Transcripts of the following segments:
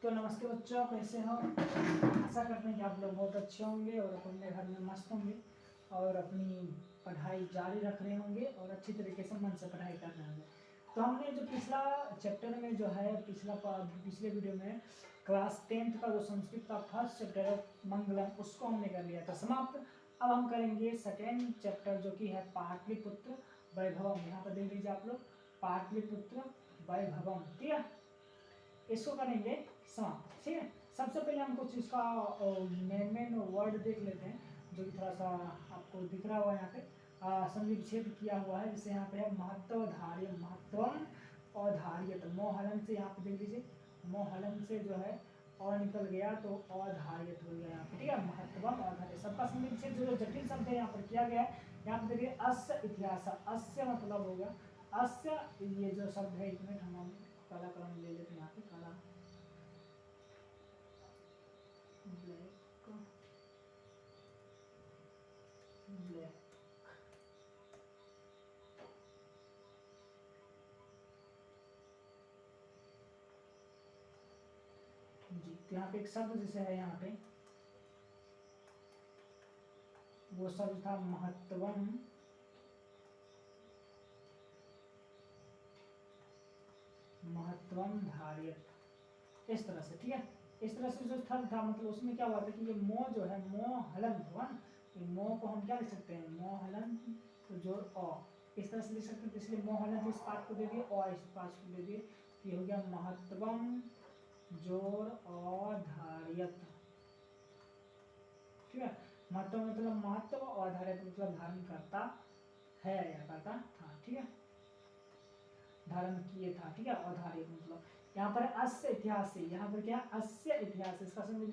तो नमस्ते बच्चों, कैसे हो? आशा करते हैं कि आप लोग बहुत अच्छे होंगे और अपने घर में मस्त होंगे और अपनी पढ़ाई जारी रख रहे होंगे और अच्छी तरीके से मन से पढ़ाई कर रहे होंगे। तो हमने जो पिछला चैप्टर में जो है पिछले वीडियो में क्लास 10th का जो संस्कृत का फर्स्ट चैप्टर है मंगलम, उसको हमने कर लिया था समाप्त। अब हम करेंगे सेकेंड चैप्टर जो कि है पाटलिपुत्र वैभवम। यहाँ पर देख लीजिए आप लोग, पाटलिपुत्र वैभवम, ठीक है, इसको करेंगे समाप्त। ठीक है, सबसे पहले हम कुछ इसका मेन वर्ड देख लेते हैं जो कि थोड़ा सा आपको दिख रहा हुआ यहाँ पे संधि विच्छेद किया हुआ है। जैसे यहाँ पे है महत्वधार्य, महत्वम और धार्य, तो मोहलन से यहाँ पे देख लीजिए, मोहलन से जो है और निकल गया तो अधार्यत हो गया यहाँ पे, ठीक है, महत्वम और धार्य सबका संधि विच्छेद जो जटिल शब्द है यहाँ पर किया गया है। यहाँ पे देखिए अस्य इतिहास, अस्य मतलब हो गया अस्य, ये जो शब्द है इसमें हम काला कलम ले लेते हैं यहाँ पे, काला ब्लैक ब्लैक जी। तो यहाँ पे एक शब्द जैसे है यहाँ पे, वो शब्द था महत्वम, महत्वम धार्यत, इस तरह से, ठीक है। इस तरह से जो स्थल था मतलब उसमें क्या हुआ था कि ये मो जो है मोहलन हुआ ना, तो मो को हम क्या लिख सकते हैं, मोहलन तो जोड़ अ, इस तरह से लिख सकते हैं। तो इसलिए मोहलन इस पाठ को दे दिए और इस पाठ को दे दिए, ये हो गया महत्वम जोड़ और धार्यत, ठीक है। महत्व मतलब महत्व और धार्यत मतलब धारण करता है या करता था, ठीक है, धारण किए था, ठीक है। और धार्यत मतलब यहाँ पर अस्य इतिहास से, यहाँ पर क्या अस्य इतिहास, इसका संधि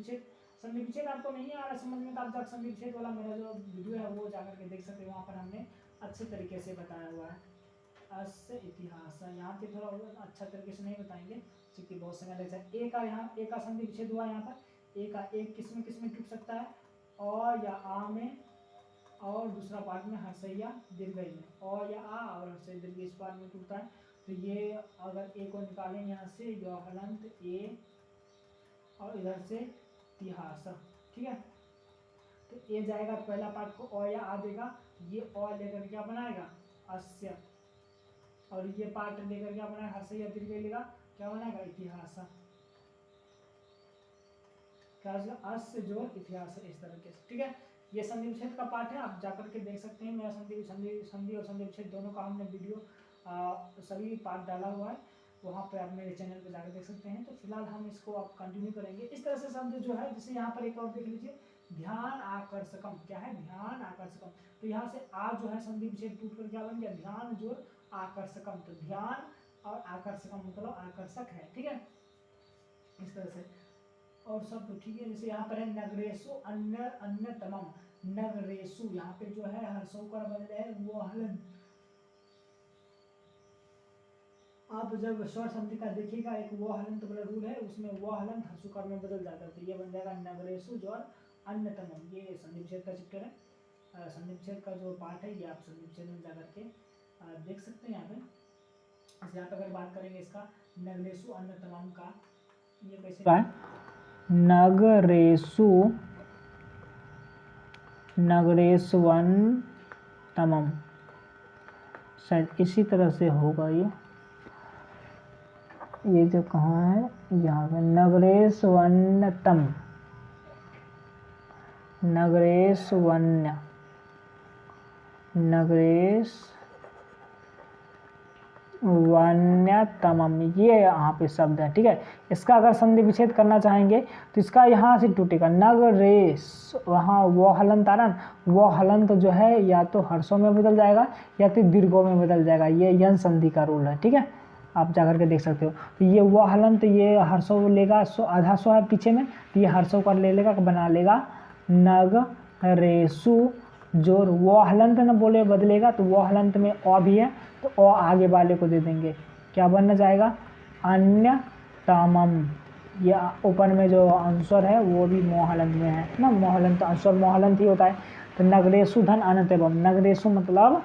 विच्छेद आपको नहीं आ रहा समझ में तो आप जाकर संधि विच्छेद वाला मेरा जो वीडियो है वो जाकर के देख सकते हो, वहाँ पर हमने अच्छे तरीके से बताया हुआ है। अस्य इतिहास यहाँ पे थोड़ा अच्छा तरीके से नहीं बताएंगे क्योंकि बहुत समय लग जाए। ए का यहाँ ए का संधि विच्छेद हुआ यहाँ पर, ए का एक किस में टूट सकता है, और या आ में, और दूसरा पार्ट में हर्षैया दीर्घई में, और या आ और हर्षैया दीर्घ इस पार्ट में टूटता है। तो ये अगर ए को निकालें यहाँ से हलंत ए और इधर से तिहास, ठीक है, तो ए जाएगा पहला पार्ट को और या आ देगा, ये और लेकर क्या बनाएगा अस्य, और ये पार्ट लेकर क्या बनाएगा हर्षैया दीर्घ लेगा, क्या बनाएगा इतिहास, अस्य जोड़ इतिहास, इस तरीके से, ठीक है। ये संधि विच्छेद का पार्ट है, आप जाकर के देख सकते हैं। मेरा संधि और संधि विच्छेद दोनों का हमने वीडियो सभी पार्ट डाला हुआ है, वहाँ पे आप मेरे चैनल पे जाकर देख सकते हैं। तो फिलहाल हम इसको आप कंटिन्यू करेंगे। इस तरह से शब्द जो है, जैसे यहाँ पर एक और देख लीजिए, ध्यान आकर्षकम, क्या है ध्यान आकर्षकम, तो यहाँ से आ जो है संधि विच्छेद टूट कर क्या बन गया ध्यान जोड़ आकर्षकम, तो ध्यान और आकर्षकम मतलब आकर्षक है, ठीक है, इस तरह से। और सब तो ठीक है। जैसे यहाँ पर है नगरेशु अन्यतमम, नगरेशु यहाँ पे जो है हर्षों का बदल है वो हलन, आप जब स्वर संधि का देखिएगा एक वो हलंत वाला रूल है, उसमें वो हलंत हर्षुकार में बदल जाता है, तो ये बन जाएगा नगरेशु जो अन्यतमम। ये संधि विच्छेद का चैप्टर है, संधि विच्छेद का जो पार्ट है ये आप संधि विच्छेद में जाकर के देख सकते हैं। यहाँ पे यहाँ पे अगर बात करेंगे इसका नगरेशु अन्यतमम का, ये कैसे है नगरेशु नगरेशवन्तमम, शायद इसी तरह से होगा ये जो कहाँ है यहाँ पे नगरेशवन्यतम, नगरेशवन्य, नगरेशवन्यतमम, ये यहाँ पे शब्द है, ठीक है। इसका अगर संधि विच्छेद करना चाहेंगे तो इसका यहाँ से टूटेगा नगरेश, वहाँ वो हलंत आ रहा ना, वो हलंत जो है या तो हर्षों में बदल जाएगा या तो दीर्घों में बदल जाएगा, ये यन संधि का रूल है, ठीक है, आप जाकर के देख सकते हो। तो ये वो हलंत ये हर्षों लेगा, आधा सो है पीछे में, तो ये हर्षों का ले लेगा, बना लेगा नगरेशु जोर वो हलंत न बोले बदलेगा, तो वो हलंत में अ भी है तो अ आगे वाले को दे देंगे, क्या बनना जाएगा अन्यतमम। ये ऊपर में जो आंसर है वो भी मोहलंत में है ना, मोहलंत आंसर मोहलंत ही होता है। तो नगरेशु धन अन्यतमम, नगरेशु मतलब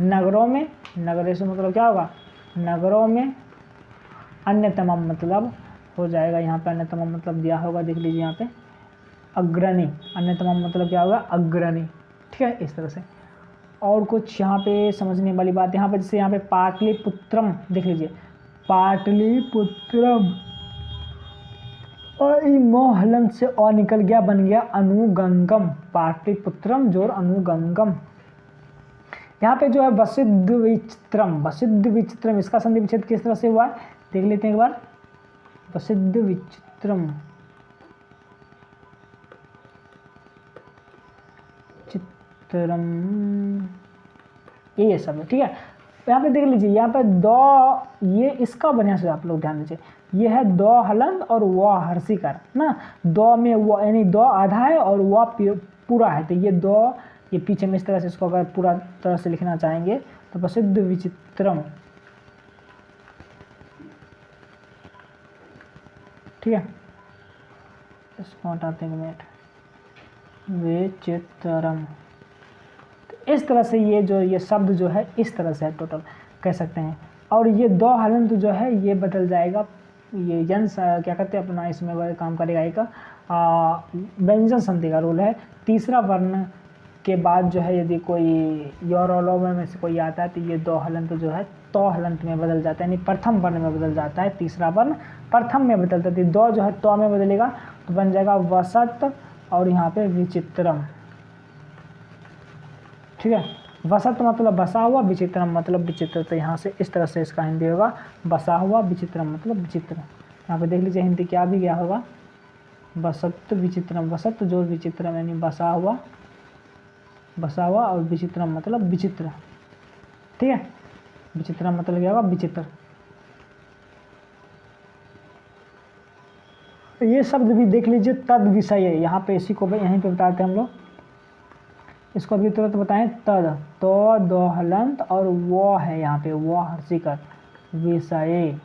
नगरों में, नगरेशु मतलब क्या होगा नगरों में, अन्यतमम मतलब हो जाएगा। यहाँ पे अन्यतम मतलब दिया होगा, देख लीजिए यहाँ पे अग्रणी, अन्यतम मतलब क्या होगा अग्रणी, ठीक है, इस तरह से। और कुछ यहाँ पे समझने वाली बात, यहाँ पे जैसे यहाँ पे पाटलिपुत्रम देख लीजिए, पाटलिपुत्रम और मोहलन से और निकल गया, बन गया अनुगंगम, पाटलिपुत्रम जोर अनुगंगम। यहाँ पे जो है वसिद्ध विचित्रम, वसिद्ध विचित्रम, इसका संधि विच्छेद किस तरह से हुआ है देख लेते हैं एक बार। वसिद्ध विचित्रम, चित्रम, ये सब है, ठीक है। यहाँ पे देख लीजिए, यहाँ पे दो, ये इसका बढ़िया से आप लोग ध्यान दीजिए, ये है दो हलंत और व हर्षिकार ना, दो में वो यानी दो आधा है और व पूरा है, तो ये दो, ये पीछे में इस तरह से, इसको अगर पूरा तरह से लिखना चाहेंगे तो प्रसिद्ध विचित्रम, ठीक है, इसको हटाते हैं मिनट, विचित्रम। तो इस तरह से ये जो ये शब्द जो है इस तरह से है टोटल कह सकते हैं। और ये दो हलंत जो है ये बदल जाएगा, ये यंस क्या कहते हैं अपना, इसमें काम करेगा एक व्यंजन संधि का रोल है। तीसरा वर्ण के बाद जो है यदि कोई योरोलो में से कोई आता है तो ये दो हलंत जो है तो हलंत में बदल जाता है, यानी प्रथम वर्ण में बदल जाता है, तीसरा वर्ण प्रथम में बदलता है, दो जो है तो में बदलेगा तो बन जाएगा वसत और यहाँ पे विचित्रम, ठीक है। वसत मतलब बसा हुआ, विचित्रम मतलब विचित्र, तो यहाँ से इस तरह से इसका हिंदी होगा बसा हुआ, विचित्रम मतलब विचित्र। यहाँ पे देख लीजिए हिंदी क्या भी गया होगा, वसत विचित्रम, वसत जो विचित्रम यानी बसा हुआ, बसा हुआ और विचित्रम मतलब विचित्र, ठीक है, विचित्रम मतलब क्या होगा विचित्र। ये शब्द भी देख लीजिए तद विषय है, यहाँ पे इसी को यहीं पे बताते हैं हम लोग, इसको भी तुरंत बताएं, तद तो दो हलंत और वो है यहाँ पे वो हर्षिकर विषय।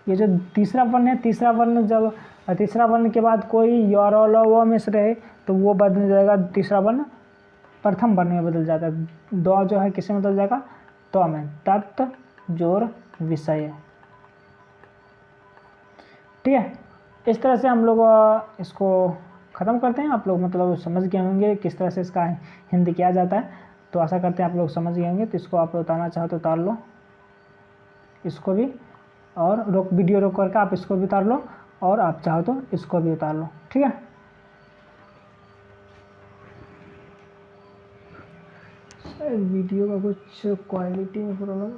ये जो तीसरा वर्ण है, तीसरा वर्ण जब तीसरा वर्ण के बाद कोई योरोलो में से रहे तो वो बदल जाएगा, तीसरा वर्ण प्रथम वर्ण में बदल जाता है, दो जो है किसमें बदल जाएगा तो में, तत् जोर विषय, ठीक है। इस तरह से हम लोग इसको ख़त्म करते हैं। आप लोग मतलब समझ गए होंगे किस तरह से इसका हिंदी किया जाता है, तो आशा करते हैं आप लोग समझ गए होंगे। तो इसको आप उतारना चाहो तो उतार लो, इसको भी, और वीडियो रोक करके आप इसको भी उतार लो, और आप चाहो तो इसको भी उतार लो, ठीक है। वीडियो का कुछ क्वालिटी में प्रॉब्लम,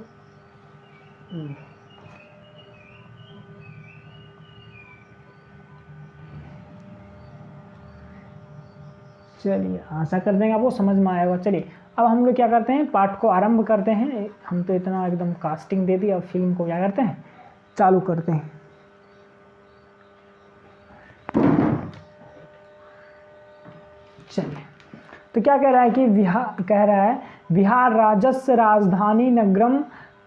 चलिए आशा कर देंगे आपको समझ में आएगा। चलिए अब हम लोग क्या करते हैं, पाठ को आरंभ करते हैं। हम तो इतना एकदम कास्टिंग दे दी, अब फिल्म को क्या करते हैं चालू करते हैं। चलिए तो क्या कह रहा है कि बिहार राज्यस्य राजधानी नगरम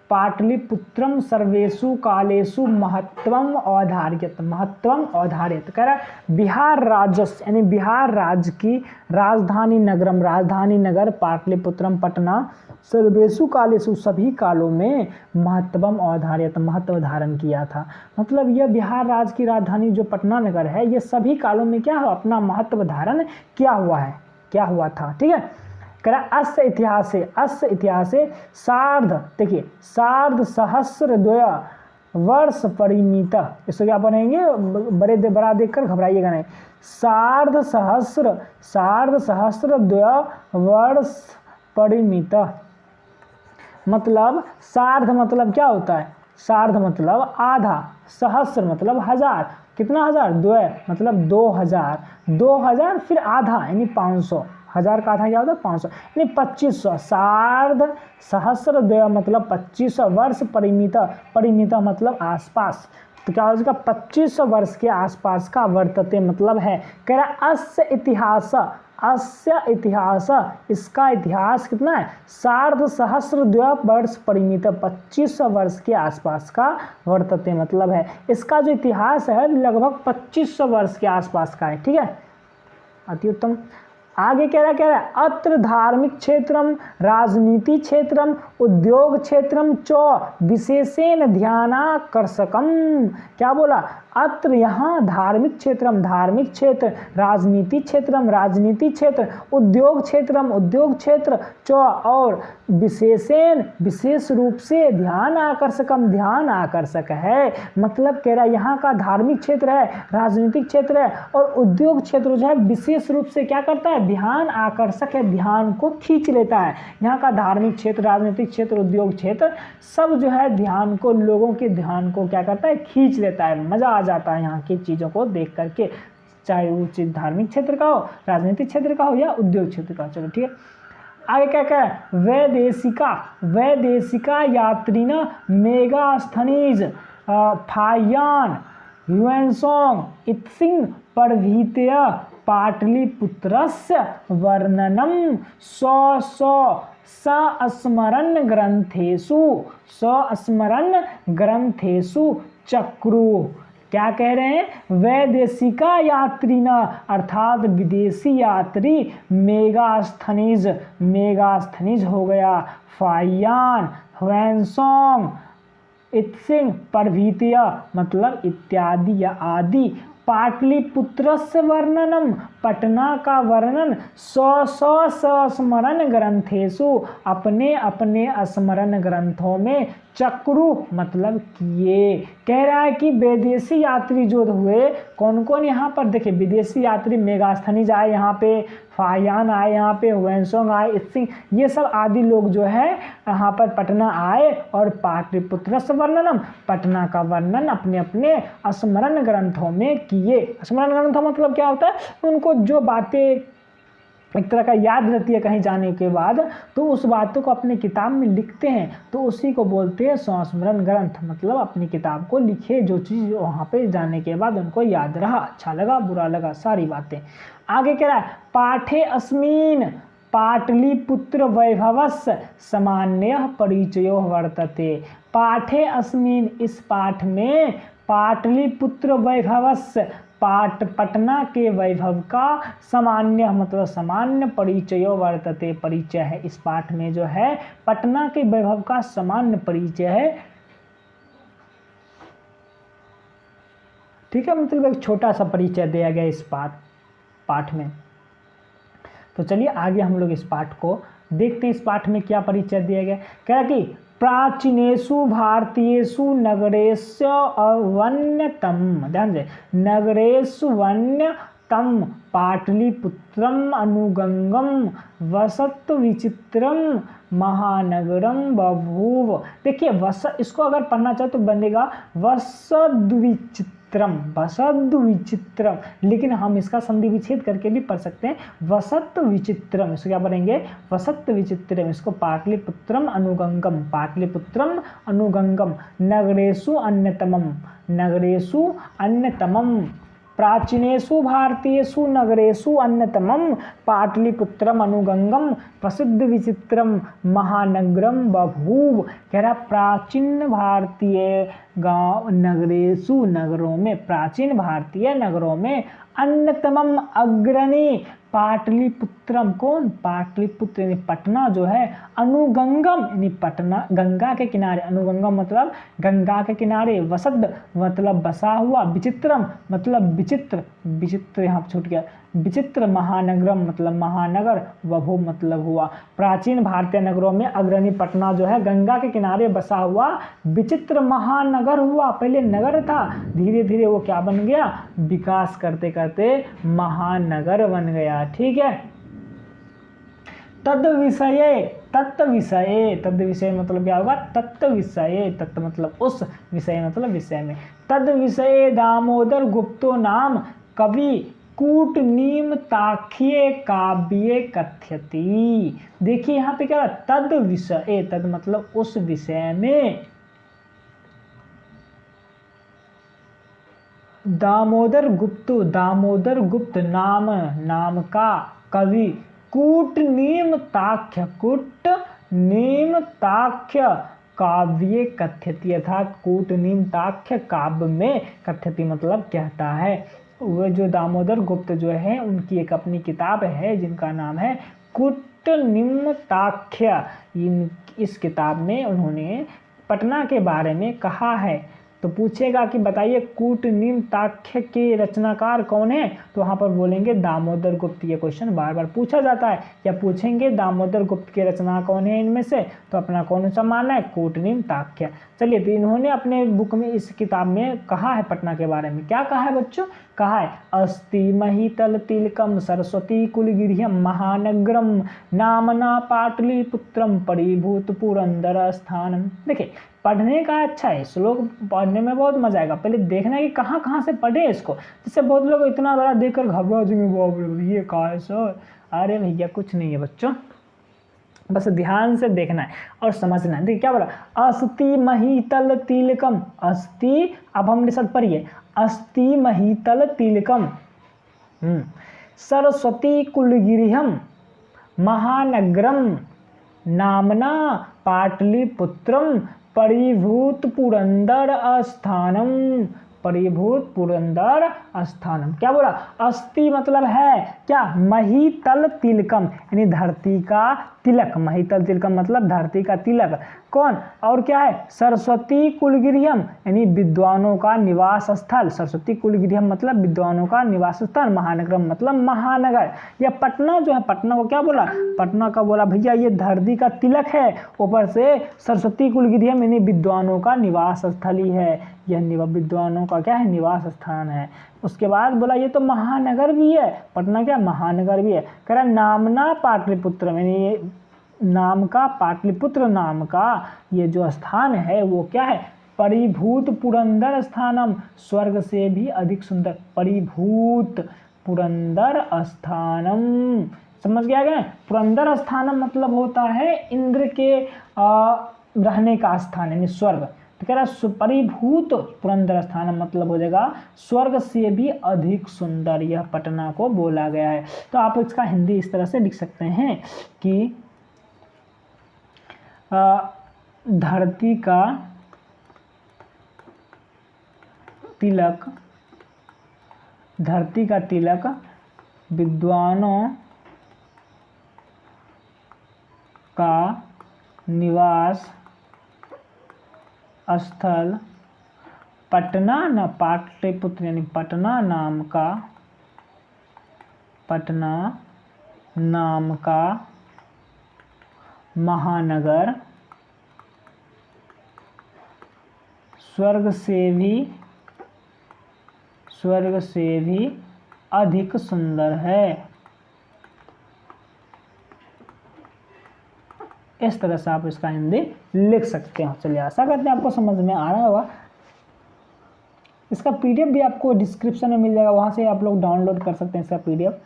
पाटलिपुत्रम सर्वेषु कालेषु महत्वम अवधार्यत, महत्वम अवधार्यत। कह रहा है बिहार राज्यस्य यानी बिहार राज्य की राजधानी नगरम, राजधानी नगर पाटलिपुत्रम पटना, सर्वेषु कालेषु सभी कालों में महत्वम अवधार्यत महत्व धारण किया था। मतलब यह बिहार राज्य की राजधानी जो पटना नगर है ये सभी कालों में क्या है अपना महत्व धारण किया हुआ है, क्या हुआ था, ठीक है। कह अस्य इतिहासे सार्ध, देखिए सार्ध सहस्र द्वय वर्ष परिमित, इसको क्या बनेंगे बड़ा देखकर घबराइएगा नहीं, सार्ध सहस्र द्वय वर्ष परिमित। मतलब सार्ध मतलब क्या होता है, सार्ध मतलब आधा, सहस्र मतलब हजार, कितना हजार, द्वय मतलब 2000 फिर आधा यानी 500, हजार का आधा क्या होता है 500 यानी 2500, सार्ध सहस्र द्वय मतलब 2500 वर्ष परिमित मतलब आसपास, तो क्या होगा 2500 वर्ष के आसपास का वर्तते मतलब है। कह रहा अस्य इतिहास, इसका इतिहास कितना है, सार्ध सहस्र द्वय वर्ष परिमित 2500 वर्ष के आसपास का वर्तते मतलब है। इसका जो इतिहास है लगभग 2500 वर्ष के आसपास का है, ठीक है, अति उत्तम। आगे कह रहा है अत्र धार्मिक क्षेत्रम राजनीति क्षेत्रम उद्योग क्षेत्रम च विशेषेण ध्यानाकर्षकम। क्या बोला? अत्र यहाँ धार्मिक क्षेत्र, राजनीति क्षेत्रम राजनीति क्षेत्र, उद्योग क्षेत्र च और विशेषेण विशेष रूप से ध्यान आकर्षक है। मतलब कह रहा है यहाँ का धार्मिक क्षेत्र है, राजनीतिक क्षेत्र है और उद्योग क्षेत्र जो है विशेष रूप से क्या करता है? ध्यान आकर्षक है, ध्यान को खींच लेता है। यहाँ का धार्मिक क्षेत्र, राजनीतिक क्षेत्र, उद्योग क्षेत्र सब जो है ध्यान को, लोगों के ध्यान को क्या करता है? खींच लेता है। मजा आ जाता है यहाँ की चीज़ों को देख करके, चाहे वो चीज़ धार्मिक क्षेत्र का हो, राजनीतिक क्षेत्र का हो या उद्योग क्षेत्र का। चलो ठीक है, आगे क्या कह? वैदेशिका यात्रिन मेगास्थनीज फायान ह्यूएनसोंग इत्सिंग प्रभृतय पाटलिपुत्रस्य वर्णनम स्मरण ग्रंथेषु चक्रु। क्या कह रहे हैं? वैदेशिका यात्री न अर्थात विदेशी यात्री मेगास्थनीज हो गया, फायान ह्यूएनसोंग इत्सिंग प्रभृतय मतलब इत्यादि या आदि, पाटलिपुत्रस्य वर्णनम पटना का वर्णन, स्मरण ग्रंथेषु अपने स्मरण ग्रंथों में, चक्रु मतलब किए। कह रहा है कि विदेशी यात्री जो हुए, कौन कौन यहाँ पर देखिए, विदेशी यात्री मेगास्थनीज आए यहाँ पे, फायान आए यहाँ पे, ह्यूएनसोंग आए, इत्सिंग, ये सब आदि लोग जो है यहाँ पर पटना आए और पाटलिपुत्र वर्णनम पटना का वर्णन अपने अपने स्मरण ग्रंथों में किए। स्मरण ग्रंथों मतलब क्या होता है? उनको जो बातें एक तरह का याद रहती है कहीं जाने के बाद, तो उस बातों को अपनी किताब में लिखते हैं, तो उसी को बोलते हैं संस्मरण ग्रंथ। मतलब अपनी किताब को लिखे, जो चीज़ वहाँ पे जाने के बाद उनको याद रहा, अच्छा लगा, बुरा लगा, सारी बातें। आगे कह रहा है पाठे अस्मिन् पाटलिपुत्र वैभवस्य सामान्य परिचयो वर्तते। पाठे अस्मिन् इस पाठ में पाटलिपुत्र वैभवस्य पटना के वैभव का सामान्य मतलब सामान्य परिचयो वर्तते परिचय है। इस पाठ में जो है पटना के वैभव का सामान्य परिचय है। ठीक है, मतलब एक छोटा सा परिचय दिया गया इस पाठ में। तो चलिए आगे हम लोग इस पाठ को देखते हैं। इस पाठ में क्या परिचय दिया गया? कह रहा कि प्राचीनेषु भारतीयेषु नगरेषु वन्यतम, ध्यान से, नगरेषु वन्यतम पाटलिपुत्रम अनुगंगम वसत विचित्रम महानगरम बभूव। देखिए इसको अगर पढ़ना चाहो तो बनेगा वसद विचित्रम, लेकिन हम इसका संधि विच्छेद करके भी पढ़ सकते हैं वसत विचित्रम। इसको क्या पढ़ेंगे? वसत विचित्रम। इसको पाटलिपुत्रम अनुगंगम नगरेषु अन्यतमम प्राचीनेषु भारतीयेषु नगरेषु अन्यतमं पाटलिपुत्रम अनुगंगम प्रसिद्ध विचित्रम महानगरम बभूव। कह रहा प्राचीन भारतीय गांव नगरेषु नगरों में, प्राचीन भारतीय नगरों में अन्यतमम अग्रणी पाटलिपुत्रम, कौन? पाटलिपुत्र यानी पटना जो है, अनुगंगम यानी पटना गंगा के किनारे, अनुगंगम मतलब गंगा के किनारे, वसद मतलब बसा हुआ, विचित्रम मतलब विचित्र यहाँ छूट गया, विचित्र, महानगरम मतलब महानगर, बभूव मतलब हुआ। प्राचीन भारतीय नगरों में अग्रणी पटना जो है गंगा के किनारे बसा हुआ विचित्र महानगर हुआ। पहले नगर था, धीरे धीरे वो क्या बन गया? विकास करते करते महानगर बन गया। ठीक है, तद विषय मतलब क्या होगा? तत्व विषय, तत्व मतलब उस, विषय मतलब विषय में। तद विषय दामोदर गुप्तो नाम कवि कूटनीमताख्ये काव्ये कथ्यति। देखिए यहाँ पे क्या? तद विषय, तद मतलब उस विषय में, दामोदर गुप्त नाम का कवि कूटनीमताख्य काव्य कथ्यति, अर्थात कूटनीमताख्य काव्य में कथ्यति मतलब कहता है। वो जो दामोदर गुप्त जो है उनकी एक अपनी किताब है जिनका नाम है कूटनिम्ताख्य। इस किताब में उन्होंने पटना के बारे में कहा है। तो पूछेगा कि बताइए कूटनिम्ताख्य के रचनाकार कौन है, तो वहाँ पर बोलेंगे दामोदर गुप्त। ये क्वेश्चन बार बार पूछा जाता है, या पूछेंगे दामोदर गुप्त के रचना कौन है इनमें से, तो अपना कौन सा मानना है, कूटनिम्ताख्य। चलिए, तो इन्होंने अपने बुक में इस किताब में कहा है पटना के बारे में, क्या कहा है बच्चों, कहा है अस्ति महितल तिलकम सरस्वती कुलगिरियम महानगरम नामना पाटलिपुत्रम परिभूत पुरंदर स्थानम। देखिए, पढ़ने का अच्छा है, श्लोक पढ़ने में बहुत मजा आएगा। पहले देखना है कि कहाँ कहाँ से पढ़े इसको, जिससे बहुत लोग इतना बड़ा देखकर घबरा जाएंगे, बाप रे ये कहा है सर। अरे भैया कुछ नहीं है बच्चों, बस ध्यान से देखना है और समझना है। देखिए क्या बोला, अस्ति महितल तिलकम, अस्ति, अब हम निषद पढ़िए, अस्ति महितल तिलकम सरस्वती कुलगिरियम महानगरम नामना पाटलिपुत्रम परिभूत पुरंदर स्थानम, परिभूत पुरंदर स्थानम। क्या बोला, अस्ति मतलब है क्या, महितल तिलकम यानी धरती का तिलक, महितल तिलकम मतलब धरती का तिलक। कौन, और क्या है, सरस्वती कुलगिरियम यानी विद्वानों का निवास स्थल, सरस्वती कुलगिरियम मतलब विद्वानों का निवास स्थल, महानगरम मतलब महानगर। या पटना जो है, पटना को क्या बोला, पटना का बोला भैया ये धरती का तिलक है, ऊपर से सरस्वती कुलगिरियम यानी विद्वानों का निवास स्थल ही है, यह विद्वानों का क्या है, निवास स्थान है। उसके बाद बोला ये तो महानगर भी है, पटना क्या महानगर भी है। कह रहा नामना पाटलिपुत्र यानी नाम का, पाटलिपुत्र नाम का ये जो स्थान है वो क्या है, परिभूत पुरंदर स्थानम, स्वर्ग से भी अधिक सुंदर, परिभूत पुरंदर स्थानम। समझ गया क्या, पुरंदर स्थानम मतलब होता है इंद्र के रहने का स्थान यानी स्वर्ग। तो कह रहा परिभूत पुरंदर स्थान मतलब हो जाएगा स्वर्ग से भी अधिक सुंदर, यह पटना को बोला गया है। तो आप इसका हिंदी इस तरह से लिख सकते हैं कि धरती का तिलक, धरती का तिलक विद्वानों का निवास स्थल पटना न पाटलिपुत्र यानी पटना नाम का, पटना नाम का महानगर स्वर्ग से भी अधिक सुंदर है। इस तरह से आप इसका हिंदी लिख सकते हो। चलिए, आशा करते हैं आपको समझ में आ रहा होगा। इसका पीडीएफ भी आपको डिस्क्रिप्शन में मिल जाएगा, वहाँ से आप लोग डाउनलोड कर सकते हैं इसका पीडीएफ।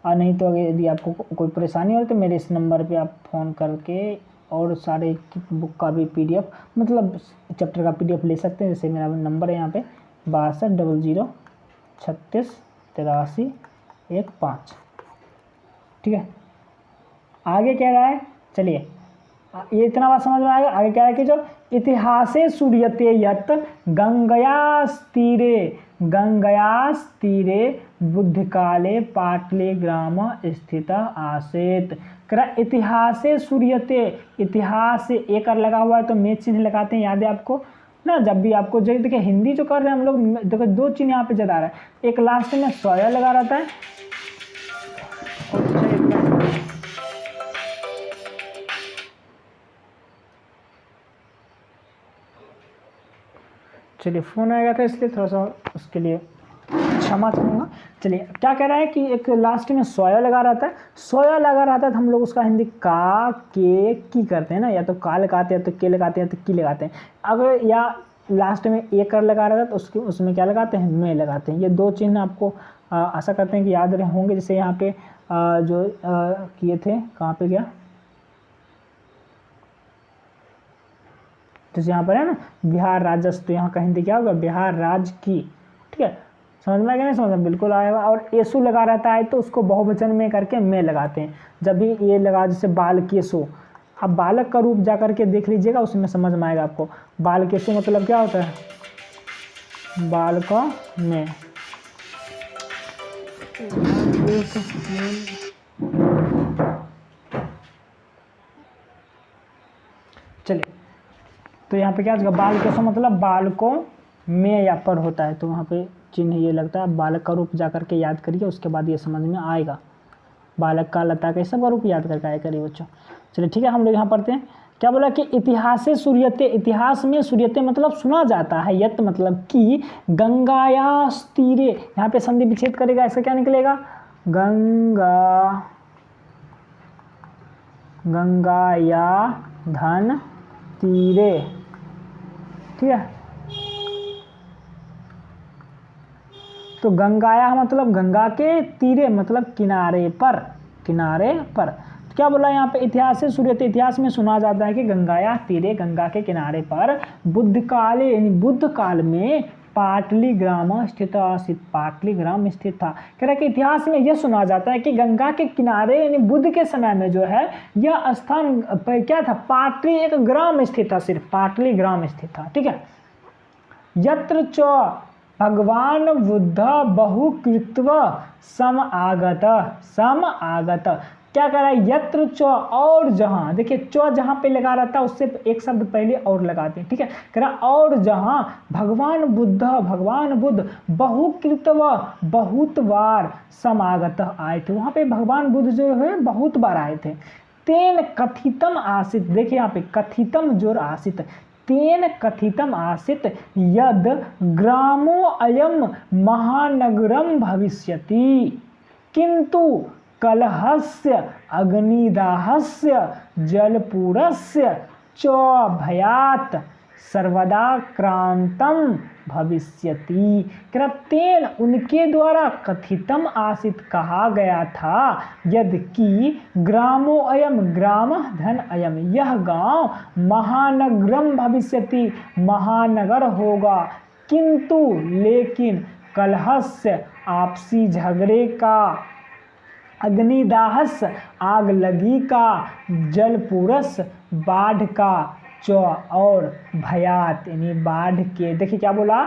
और नहीं तो अगर यदि आपको कोई परेशानी हो तो मेरे इस नंबर पे आप फ़ोन करके और सारे बुक का भी पीडीएफ मतलब चैप्टर का पीडीएफ ले सकते हैं। जैसे मेरा नंबर है यहाँ पे 6200368315। ठीक है, आगे कह रहा है, चलिए ये इतना बात समझ में आएगा। आगे क्या है कि जो इतिहासे सूर्यते यत गंगयास तीरे बुद्ध काले पाटले ग्राम स्थित आसेत। इतिहासे सूर्यते, इतिहास से एक लगा हुआ है तो में चिन्ह लगाते हैं, याद है आपको ना। जब भी आपको जो देखिए हिंदी जो कर रहे हैं हम लोग, देखो दो चिन्ह यहाँ पे ज्यादा आ रहा है, एक लास्ट में सोया लगा रहता है और चलिए फ़ोन आएगा था इसलिए थोड़ा सा उसके लिए क्षमा चाहूँगा। चलिए, क्या कह रहा है कि एक लास्ट में सोया लगा रहता है, सोया लगा रहता है तो हम लोग उसका हिंदी का के की करते हैं ना, या तो का लगाते हैं तो के लगाते हैं तो की लगाते हैं। अगर या लास्ट में एक कर लगा रहता है तो उसमें क्या लगाते हैं, में लगाते हैं। ये दो चिन्ह आपको आशा करते हैं कि याद रहे होंगे। जैसे यहाँ पे जो किए थे, कहाँ पे गया, जैसे यहाँ पर है ना बिहार राजस्व, तो यहाँ का हिंदी क्या होगा, बिहार राज्य की। ठीक है, समझ में आएगा, नहीं समझ में बिल्कुल आएगा। और एसु लगा रहता है तो उसको बहुवचन में करके में लगाते हैं। जब भी ये लगा, जैसे बालकेसु, अब बालक का रूप जा करके देख लीजिएगा, उसमें समझ में आएगा आपको। बालकेसु मतलब क्या होता है, बालकों में। चलिए, तो यहाँ पे क्या होगा, बालकों मतलब बालकों में या पर होता है, तो वहाँ पे चिन्ह ये लगता है। बालक का रूप जा करके याद करिए, उसके बाद ये समझ में आएगा। बालक का, लता का, सब का रूप याद करके आया करिए बच्चों। चलिए ठीक है, हम लोग यहाँ पढ़ते हैं। क्या बोला कि इतिहास सूर्यते, इतिहास में सूर्यते मतलब सुना जाता है, यत मतलब कि गंगायास तीरे, यहाँ पे संधि विच्छेद करेगा, ऐसा क्या निकलेगा, गंगाया धन तीरे, ठीक है। तो गंगाया मतलब गंगा के तीरे मतलब किनारे पर, किनारे पर। तो क्या बोला यहाँ पे, इतिहास से सूर्यते, इतिहास में सुना जाता है कि गंगाया तीरे, गंगा के किनारे पर बुद्ध काले यानी बुद्ध काल में पाटलीग्राम स्थित, पाटलीग्राम स्थित था। कह रहा है कि इतिहास में यह सुना जाता है कि गंगा के किनारे यानी बुद्ध के समय में जो है यह स्थान क्या था, पाटली एक ग्राम स्थित था, सिर्फ पाटलीग्राम स्थित था, ठीक है। यत्र च भगवान बुद्ध बहुकृत्व सम आगत, सम आगत। क्या कह रहा है, यत्र च और जहां, देखिए च जहां पे लगा रहता है उससे एक शब्द पहले और लगाते हैं, ठीक है। कह रहा और जहां भगवान बुद्ध बहुकृत्व बहुत बार समागत आए थे, वहां पे भगवान बुद्ध जो है बहुत बार आए थे। तेन कथितम आसित, देखिए यहाँ पे कथितम जोर आसित, तेन कथितम आसित यद ग्रामो अयम महानगरम भविष्यति, किंतु कलहस्य अग्निदाहस्य जलपूरस्य च भयात सर्वदा क्रांतम भविष्यति। तेन उनके द्वारा कथितम आसित कहा गया था, यदि कि ग्रामो अयम, ग्राम धन अयम, यह गांव महानगरम भविष्यति महानगर होगा, किंतु लेकिन कलहस्य आपसी झगड़े का, अग्निदाहस आग लगी का, जलपूरस बाढ़ का, च और भयात यानी बाढ़ के, देखिए क्या बोला,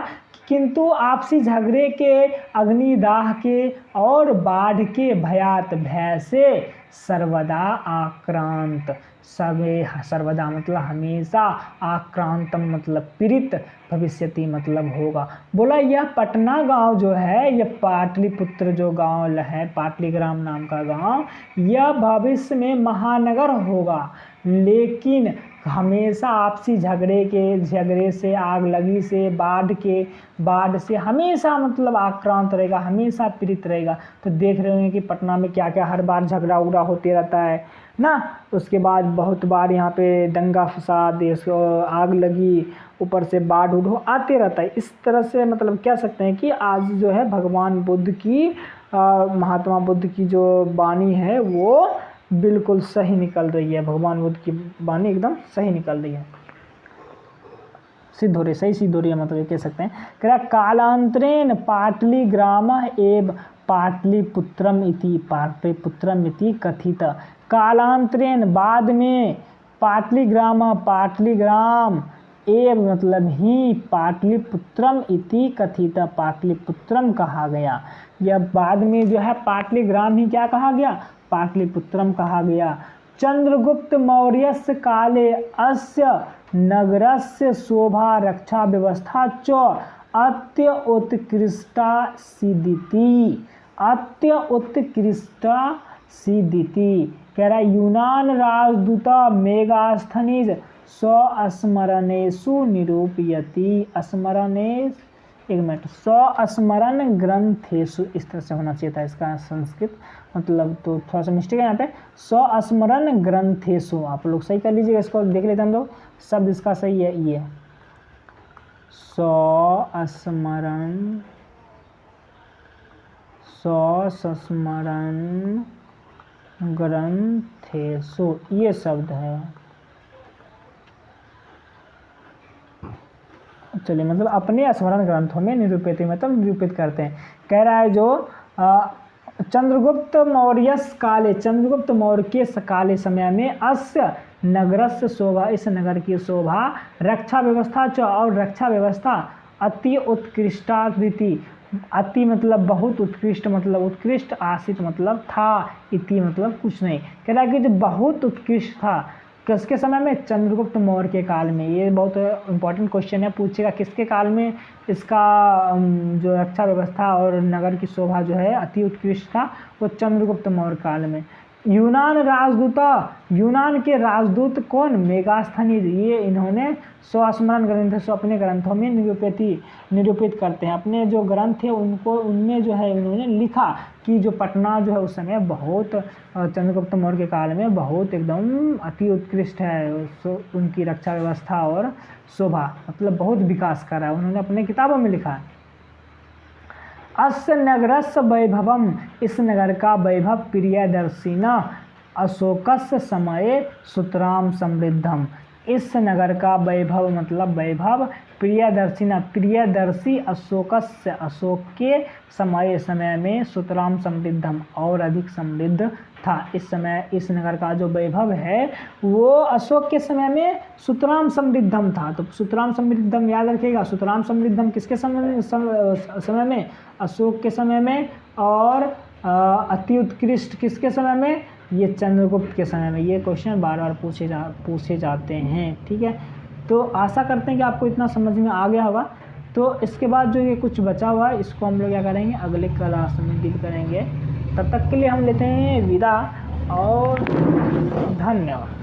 किंतु आपसी झगड़े के, अग्निदाह के और बाढ़ के, भयात भय से, सर्वदा आक्रांत, सर्वदा मतलब हमेशा, आक्रांतम मतलब पीड़ित, भविष्यति मतलब होगा। बोला यह पटना गांव जो है, यह पाटलिपुत्र जो गांव है, पाटलीग्राम नाम का गांव, यह भविष्य में महानगर होगा, लेकिन हमेशा आपसी झगड़े से, आग लगी से, बाढ़ से हमेशा मतलब आक्रांत रहेगा, हमेशा पीड़ित रहेगा। तो देख रहे होंगे कि पटना में क्या क्या हर बार झगड़ा उगड़ा होते रहता है ना। उसके बाद बहुत बार यहाँ पे दंगा फसाद, आग लगी, ऊपर से बाढ़ उड़ आते रहता है। इस तरह से मतलब कह सकते हैं कि आज जो है भगवान बुद्ध की, महात्मा बुद्ध की जो वाणी है वो बिल्कुल सही निकल रही है, भगवान बुद्ध की वाणी एकदम सही निकल रही है, सिद्ध हो रही, सही सिद्ध हो रही है, मतलब ये कह सकते हैं। कह रहा कालांतरेण पाटलीग्राम एव पाटलिपुत्रम इति कथित, कालांतरेण बाद में, पाटलीग्राम एव मतलब ही, पाटलिपुत्रम इति कथित पाटलिपुत्रम कहा गया। यह बाद में जो है पाटलीग्राम ही क्या कहा गया, पाटलिपुत्रम कहा गया। चंद्रगुप्त मौर्यस्य काले अस्य नगरस्य शोभा रक्षा व्यवस्था च अत्युत्कृष्टा सिद्धिति। कह रहा यूनान राजदूता मेगास्थनीज स्वस्मरणेषु निरूपयति, स्वस्मरण ग्रंथेषु, इस तरह से होना चाहिए था इसका संस्कृत मतलब, तो थोड़ा सा मिस्टेक है यहाँ पे, स्वस्मरण ग्रंथेषु, आप लोग सही कर लीजिएगा, इसको देख लेते हम लोग, शब्द इसका सही है ये, स्वस्मरण ग्रंथेषु, ये शब्द है। चलिए मतलब अपने स्मरण ग्रंथों में निरूपित, मतलब निरूपित करते हैं। कह रहा है जो चंद्रगुप्त मौर्य के काले समय में अस्य नगरस्य शोभा, इस नगर की शोभा, रक्षा व्यवस्था और रक्षा व्यवस्था अति उत्कृष्टाकृति अति मतलब बहुत, उत्कृष्ट मतलब उत्कृष्ट, आसित मतलब था, इति मतलब कुछ नहीं। कह रहा है कि जो बहुत उत्कृष्ट था किसके समय में, चंद्रगुप्त मौर्य के काल में। ये बहुत इंपॉर्टेंट क्वेश्चन है, पूछेगा किसके काल में इसका जो रक्षा व्यवस्था और नगर की शोभा जो है अति उत्कृष्ट था, वो चंद्रगुप्त मौर्य काल में। यूनान राजदूता, यूनान के राजदूत कौन, मेगास्थनीज, ये इन्होंने स्वस्मरण ग्रंथ से अपने ग्रंथों में निरूपित करते हैं। अपने जो ग्रंथ है उनको, उनमें जो है उन्होंने लिखा कि जो पटना जो है उस समय बहुत चंद्रगुप्त मौर्य के काल में बहुत एकदम अति उत्कृष्ट है, उनकी रक्षा व्यवस्था और शोभा मतलब बहुत विकास करा है, उन्होंने अपने किताबों में लिखा है। अस्य नगरस्य वैभवम, इस नगर का वैभव प्रियदर्शिना अशोकस्य समय सुतराम समृद्धम। इस नगर का वैभव मतलब वैभव प्रियदर्शिना, प्रियदर्शी अशोकस्य, अशोक के समय में सुतराम समृद्धम और अधिक समृद्ध था। इस समय इस नगर का जो वैभव है वो अशोक के समय में सुतराम समृद्धम था। तो सुतराम समृद्धम याद रखिएगा, सुतराम समृद्धम किसके समय में, अशोक के समय में, और अति उत्कृष्ट किसके समय में, ये चंद्रगुप्त के समय में। ये क्वेश्चन बार बार पूछे जाते हैं, ठीक है। तो आशा करते हैं कि आपको इतना समझ में आ गया होगा। तो इसके बाद जो ये कुछ बचा हुआ है इसको हम लोग क्या करेंगे, अगले क्लास में डील करेंगे। तब तक के लिए हम लेते हैं विदा और धन्यवाद।